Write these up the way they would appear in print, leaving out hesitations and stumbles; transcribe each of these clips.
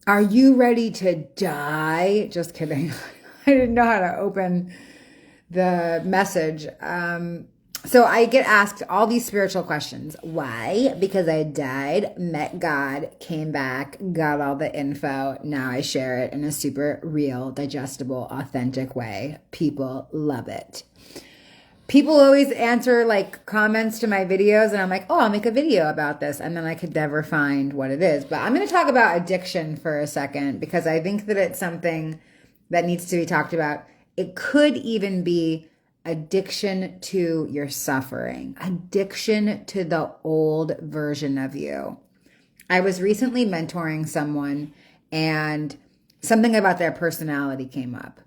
Are you ready to die? Just kidding. I didn't know how to open the message. So I get asked all these spiritual questions. Why? Because I died, met God, came back, got all the info. Now I share it in a super real, digestible, authentic way. People love it. People always answer like comments to my videos, and I'm like, oh, I'll make a video about this. And then I could never find what it is. But I'm going to talk about addiction for a second because I think that it's something that needs to be talked about. It could even be addiction to your suffering, addiction to the old version of you. I was recently mentoring someone, and something about their personality came up.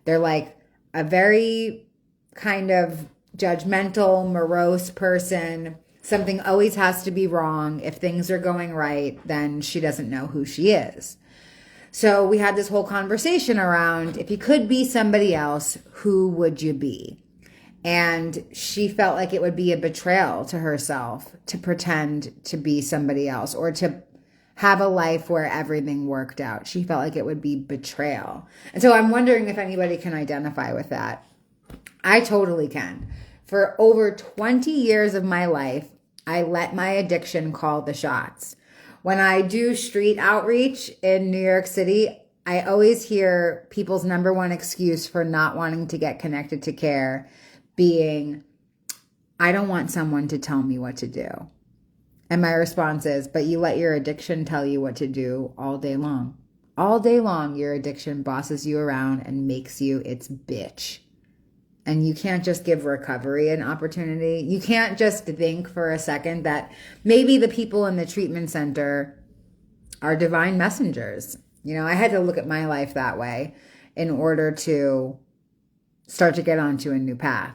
They're like a very kind of judgmental, morose person. Something always has to be wrong. If things are going right, then she doesn't know who she is. So we had this whole conversation around, if you could be somebody else, who would you be? And she felt like it would be a betrayal to herself to pretend to be somebody else or to have a life where everything worked out. She felt like it would be betrayal. And so I'm wondering if anybody can identify with that. I totally can. For over 20 years of my life, I let my addiction call the shots. When I do street outreach in New York City, I always hear people's number one excuse for not wanting to get connected to care being, I don't want someone to tell me what to do. And my response is, but you let your addiction tell you what to do all day long. All day long, your addiction bosses you around and makes you its bitch. And you can't just give recovery an opportunity. You can't just think for a second that maybe the people in the treatment center are divine messengers. You know, I had to look at my life that way in order to start to get onto a new path.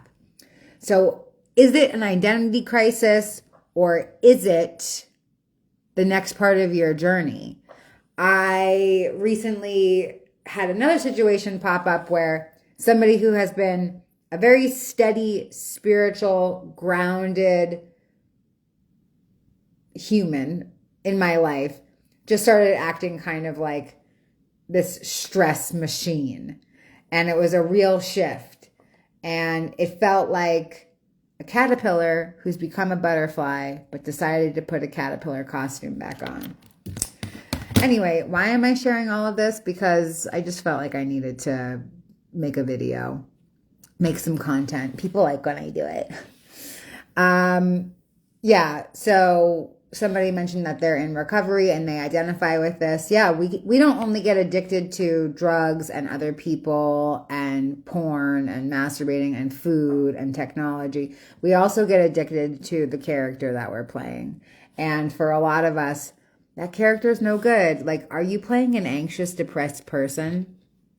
So is it an identity crisis or is it the next part of your journey? I recently had another situation pop up where somebody who has been a very steady, spiritual, grounded human in my life just started acting kind of like this stress machine. And it was a real shift. And it felt like a caterpillar who's become a butterfly, but decided to put a caterpillar costume back on. Anyway, why am I sharing all of this? Because I just felt like I needed to make a video, make some content. People like when I do it. Yeah, so somebody mentioned that they're in recovery and they identify with this. Yeah, we don't only get addicted to drugs and other people and porn and masturbating and food and technology. We also get addicted to the character that we're playing. And for a lot of us, that character is no good. Like, are you playing an anxious, depressed person?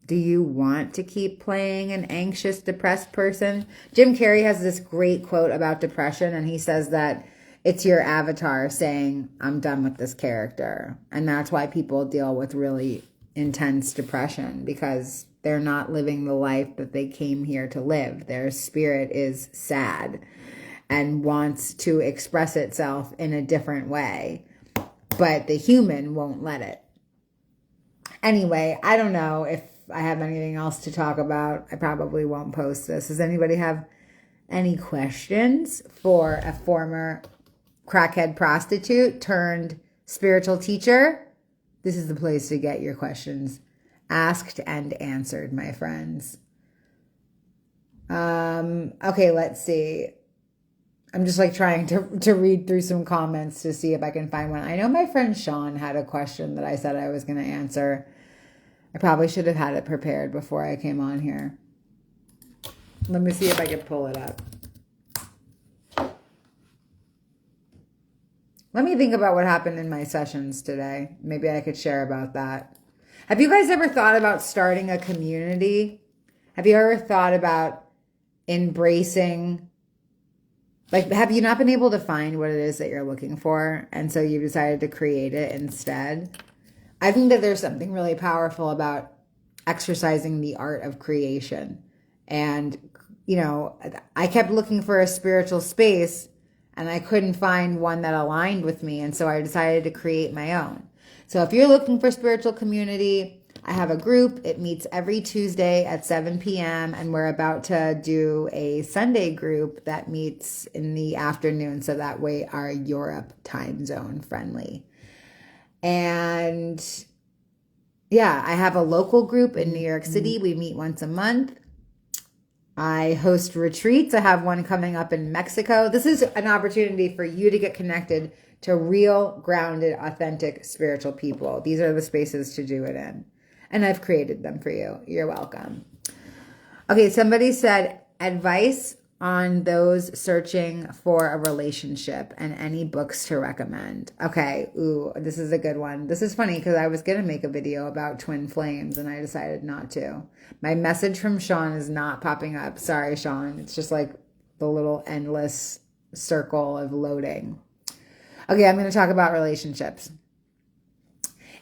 Do you want to keep playing an anxious, depressed person? Jim Carrey has this great quote about depression, and he says that it's your avatar saying, I'm done with this character. And that's why people deal with really intense depression, because they're not living the life that they came here to live. Their spirit is sad and wants to express itself in a different way, but the human won't let it. Anyway, I don't know if I have anything else to talk about. I probably won't post this. Does anybody have any questions for a former crackhead prostitute turned spiritual teacher? This is the place to get your questions asked and answered, my friends. Okay, let's see. I'm just like trying to read through some comments to see if I can find one. I know my friend Sean had a question that I said I was going to answer. I probably should have had it prepared before I came on here. Let me see if I can pull it up. Let me think about what happened in my sessions today. Maybe I could share about that. Have you guys ever thought about starting a community? Have you ever thought about embracing, like, have you not been able to find what it is that you're looking for, and so you decided to create it instead? I think that there's something really powerful about exercising the art of creation. And, you know, I kept looking for a spiritual space and I couldn't find one that aligned with me. And so I decided to create my own. So if you're looking for spiritual community, I have a group. It meets every Tuesday at 7 p.m. and we're about to do a Sunday group that meets in the afternoon. So that way our Europe time zone friendly. And yeah, I have a local group in New York City. We meet once a month. I host retreats. I have one coming up in Mexico. This is an opportunity for you to get connected to real, grounded, authentic, spiritual people. These are the spaces to do it in. And I've created them for you. You're welcome. Okay, somebody said advice on those searching for a relationship and any books to recommend. Okay, ooh, this is a good one. This is funny because I was going to make a video about twin flames and I decided not to. My message from Sean is not popping up. Sorry, Sean. It's just like the little endless circle of loading. Okay, I'm going to talk about relationships.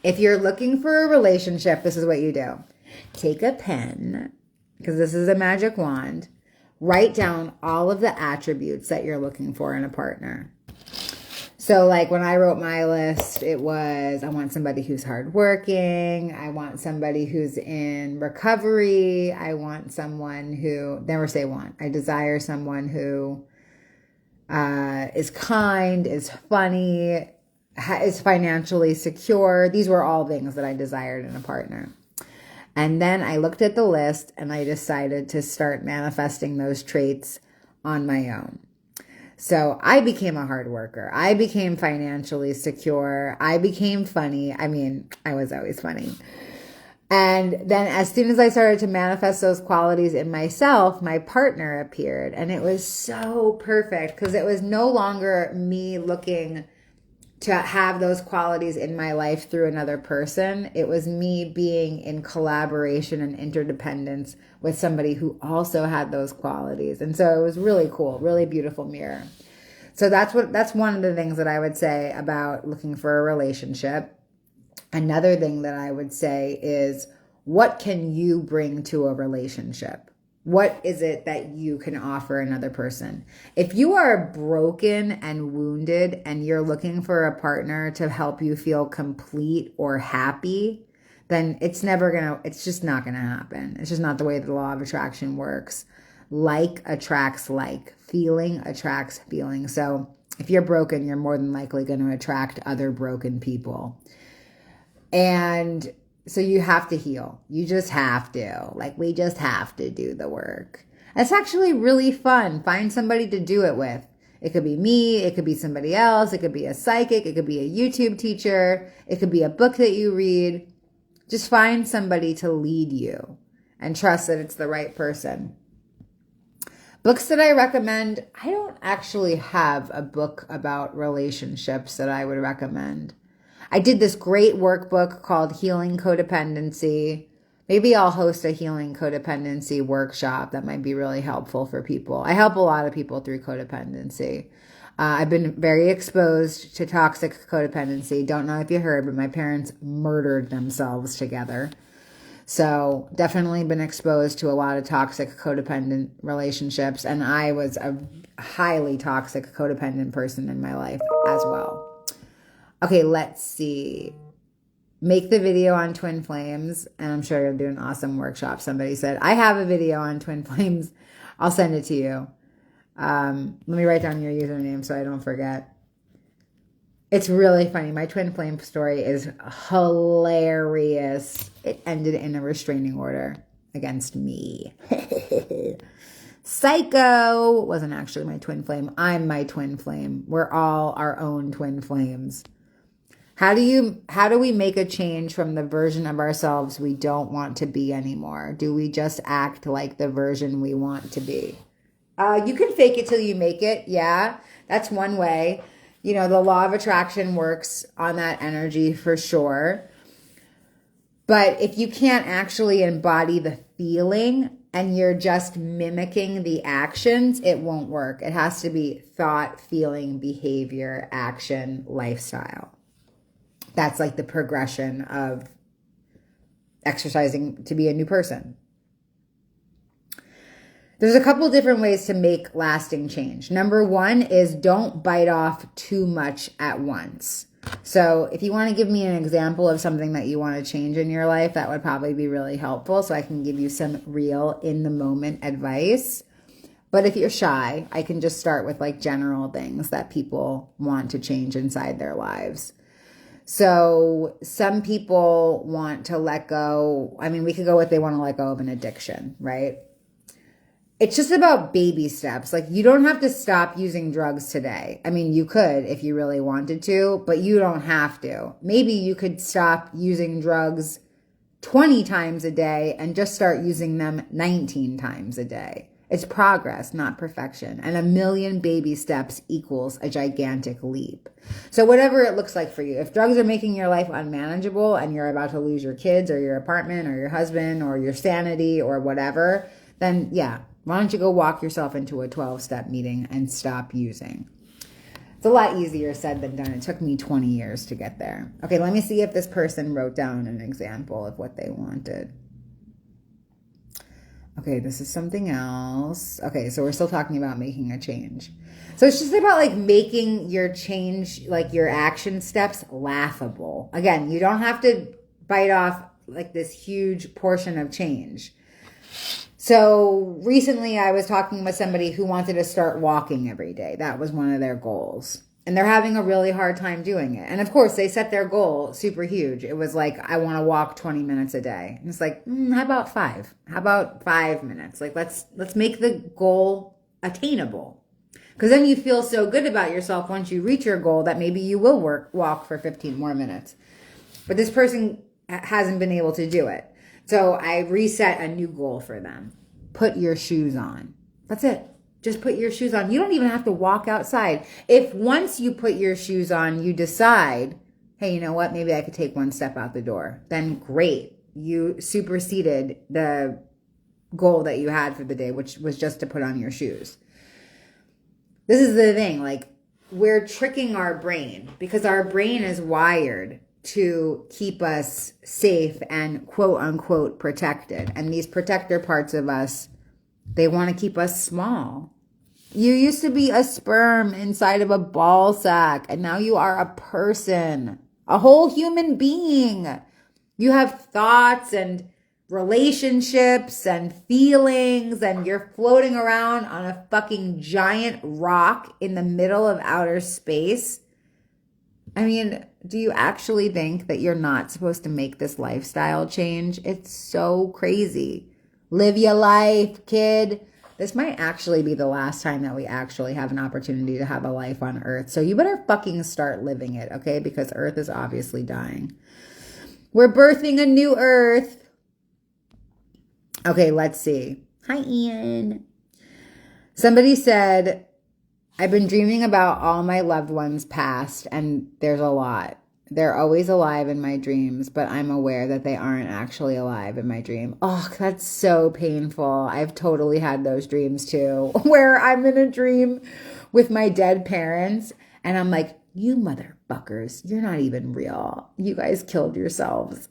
If you're looking for a relationship, this is what you do. Take a pen, because this is a magic wand. Write down all of the attributes that you're looking for in a partner. So like when I wrote my list, it was, I want somebody who's hardworking. I want somebody who's in recovery. I want someone who, never say want. I desire someone who is kind, is funny, is financially secure. These were all things that I desired in a partner. And then I looked at the list and I decided to start manifesting those traits on my own. So I became a hard worker. I became financially secure. I became funny. I mean, I was always funny. And then as soon as I started to manifest those qualities in myself, my partner appeared. And it was so perfect because it was no longer me looking to have those qualities in my life through another person. It was me being in collaboration and interdependence with somebody who also had those qualities. And so it was really cool, really beautiful mirror. So that's one of the things that I would say about looking for a relationship. Another thing that I would say is, what can you bring to a relationship? What is it that you can offer another person? If you are broken and wounded and you're looking for a partner to help you feel complete or happy, then it's just not gonna happen. It's just not the way the law of attraction works. Like attracts like. Feeling attracts feeling. So if you're broken, you're more than likely going to attract other broken people. And so you have to heal. You just have to. Like, we just have to do the work. It's actually really fun. Find somebody to do it with. It could be me. It could be somebody else. It could be a psychic. It could be a YouTube teacher. It could be a book that you read. Just find somebody to lead you and trust that it's the right person. Books that I recommend, I don't actually have a book about relationships that I would recommend. I did this great workbook called Healing Codependency. Maybe I'll host a Healing Codependency workshop that might be really helpful for people. I help a lot of people through codependency. I've been very exposed to toxic codependency. Don't know if you heard, but my parents murdered themselves together. So definitely been exposed to a lot of toxic codependent relationships. And I was a highly toxic codependent person in my life as well. Okay, let's see. Make the video on twin flames. And I'm sure you'll do an awesome workshop. Somebody said, I have a video on twin flames. I'll send it to you. Let me write down your username so I don't forget. It's really funny. My twin flame story is hilarious. It ended in a restraining order against me. Psycho wasn't actually my twin flame. I'm my twin flame. We're all our own twin flames. How do we make a change from the version of ourselves we don't want to be anymore? Do we just act like the version we want to be? You can fake it till you make it. Yeah, that's one way. You know, the law of attraction works on that energy for sure. But if you can't actually embody the feeling and you're just mimicking the actions, it won't work. It has to be thought, feeling, behavior, action, lifestyle. That's like the progression of exercising to be a new person. There's a couple different ways to make lasting change. Number one is don't bite off too much at once. So if you want to give me an example of something that you want to change in your life, that would probably be really helpful so I can give you some real in the moment advice. But if you're shy, I can just start with like general things that people want to change inside their lives. So some people want to let go. I mean, we could go with they want to let go of an addiction, right? It's just about baby steps. Like, you don't have to stop using drugs today. I mean, you could if you really wanted to, but you don't have to. Maybe you could stop using drugs 20 times a day and just start using them 19 times a day. It's progress, not perfection. And 1,000,000 baby steps equals a gigantic leap. So whatever it looks like for you, if drugs are making your life unmanageable and you're about to lose your kids or your apartment or your husband or your sanity or whatever, then yeah, why don't you go walk yourself into a 12-step meeting and stop using? It's a lot easier said than done. It took me 20 years to get there. Okay, let me see if this person wrote down an example of what they wanted. Okay, this is something else. Okay, so we're still talking about making a change. So it's just about like making your change, like your action steps, laughable. Again, you don't have to bite off like this huge portion of change. So recently I was talking with somebody who wanted to start walking every day. That was one of their goals. And they're having a really hard time doing it. And of course, they set their goal super huge. It was like, I want to walk 20 minutes a day. And it's like, how about 5? How about 5 minutes? Like, let's make the goal attainable. Because then you feel so good about yourself once you reach your goal that maybe you will walk for 15 more minutes. But this person hasn't been able to do it. So I reset a new goal for them. Put your shoes on. That's it. Just put your shoes on. You don't even have to walk outside. If once you put your shoes on, you decide, hey, you know what? Maybe I could take one step out the door. Then great. You superseded the goal that you had for the day, which was just to put on your shoes. This is the thing. Like, we're tricking our brain because our brain is wired to keep us safe and quote unquote protected. And these protector parts of us, they want to keep us small. You used to be a sperm inside of a ball sack, and now you are a person, a whole human being. You have thoughts and relationships and feelings, and you're floating around on a fucking giant rock in the middle of outer space. I mean, do you actually think that you're not supposed to make this lifestyle change? It's so crazy. Live your life, kid. This might actually be the last time that we actually have an opportunity to have a life on Earth. So you better fucking start living it, okay? Because Earth is obviously dying. We're birthing a new Earth. Okay, let's see. Hi, Ian. Somebody said, I've been dreaming about all my loved ones past, and there's a lot. They're always alive in my dreams, but I'm aware that they aren't actually alive in my dream. Oh, that's so painful. I've totally had those dreams too, where I'm in a dream with my dead parents, and I'm like, you motherfuckers, you're not even real. You guys killed yourselves.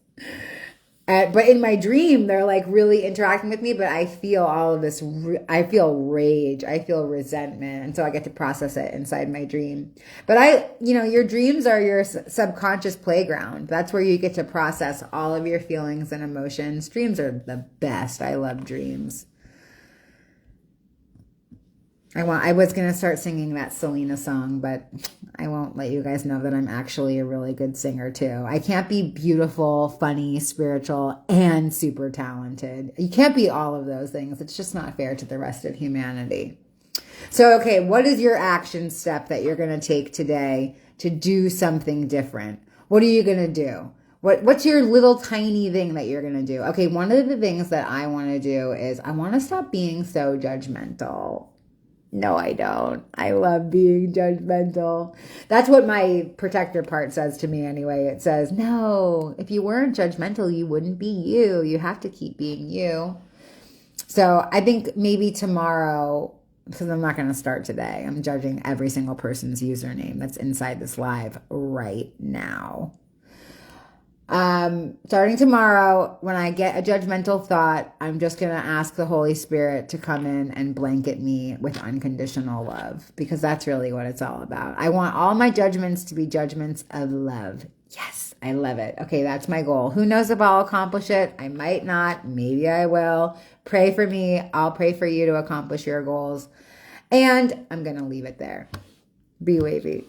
But in my dream, they're like really interacting with me, but I feel all of this, I feel rage, I feel resentment. And so I get to process it inside my dream. But your dreams are your subconscious playground. That's where you get to process all of your feelings and emotions. Dreams are the best. I love dreams. I was going to start singing that Selena song, but I won't let you guys know that I'm actually a really good singer too. I can't be beautiful, funny, spiritual, and super talented. You can't be all of those things. It's just not fair to the rest of humanity. So, okay, what is your action step that you're going to take today to do something different? What are you going to do? What's your little tiny thing that you're going to do? Okay, one of the things that I want to do is I want to stop being so judgmental. No, I don't. I love being judgmental. That's what my protector part says to me anyway. It says, no, if you weren't judgmental, you wouldn't be you. You have to keep being you. So I think maybe tomorrow, because I'm not going to start today, I'm judging every single person's username that's inside this live right now. Starting tomorrow, when I get a judgmental thought, I'm just going to ask the Holy Spirit to come in and blanket me with unconditional love, because that's really what it's all about. I want all my judgments to be judgments of love. Yes, I love it. Okay, that's my goal. Who knows if I'll accomplish it? I might not. Maybe I will. Pray for me. I'll pray for you to accomplish your goals. And I'm going to leave it there. Be wavy.